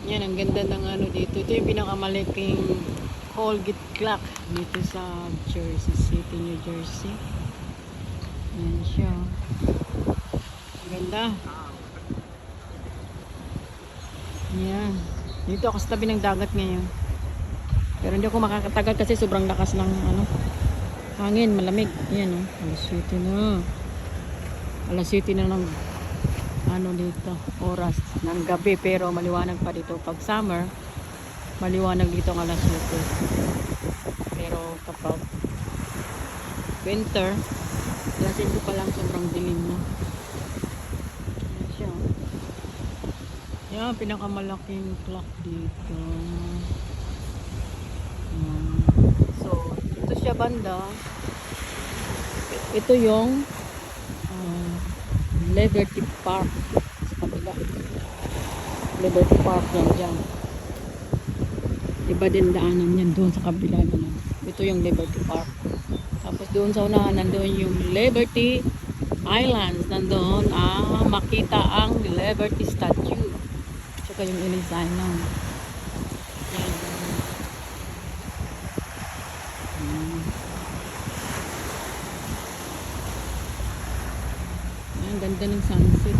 Yan, ang ganda ng ano dito. Ito yung pinakamalaking Colgate clock dito sa Jersey City, New Jersey. Yan siya. Ang ganda. Yan. Dito ako sa tabi ng dagat ngayon. Pero hindi ako makakatagal kasi sobrang lakas ng ano, hangin, malamig. Yan oh. Alas 7 na. Alas 7 na ng ano dito, oras ng gabi, pero maliwanag pa dito. Pag summer, maliwanag dito ng alas 7. Pero kapag winter, alas 5 pa lang, sobrang dilim na. Yan siya. Yan, pinakamalaking clock dito. Yan. So, ito siya banda. Ito yung Liberty Park sa kabila. Liberty Park yan dyan. Iba din daanan yan doon sa kabila naman. Ito yung Liberty Park. Tapos doon sa unahan nandoon yung Liberty Islands. Nandoon makita ang Liberty Statue. Tsaka yung Ellis Island. Yan. Ang ganda ng sunset.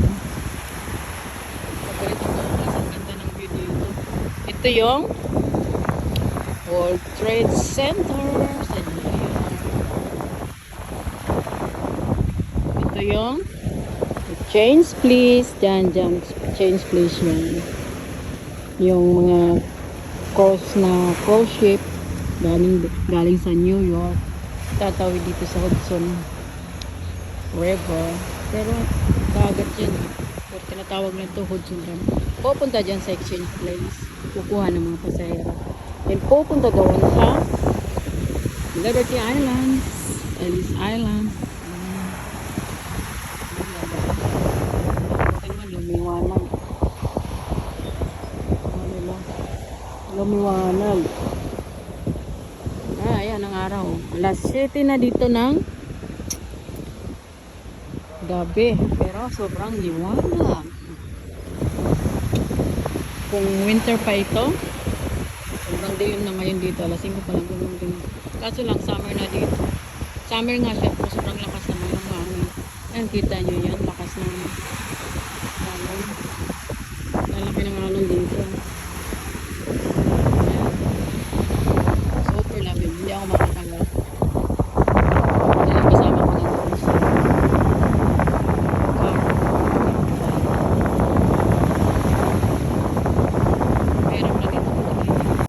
Paborito ko ang ganda ng view dito. Ito yung World Trade Center sa New York. Ito yung Change Please. Diyan. Change Please yan. Yung mga cruise ship galing sa New York. Tatawid dito sa Hudson River. Pero dagat yan. Pero tinatawag na ito Hudson River. Pupunta dyan sa exchange place. Kukuha ng mga pasahero. And pupunta doon sa Liberty Islands. Ellis Island. Lumiwanag. Lumiwanag. Ayan ang araw. Alas 7 na dito ng gabi, pero sobrang liwanag. Kung winter pa ito, sobrang dilim na ngayon dito. Alas 5 pa lang gumagin. Kaso lang summer na dito. Summer nga siya, pero sobrang lakas naman ng hangin. Ayan, kita nyo yan, lakas ng hangin. Lalaki ng alon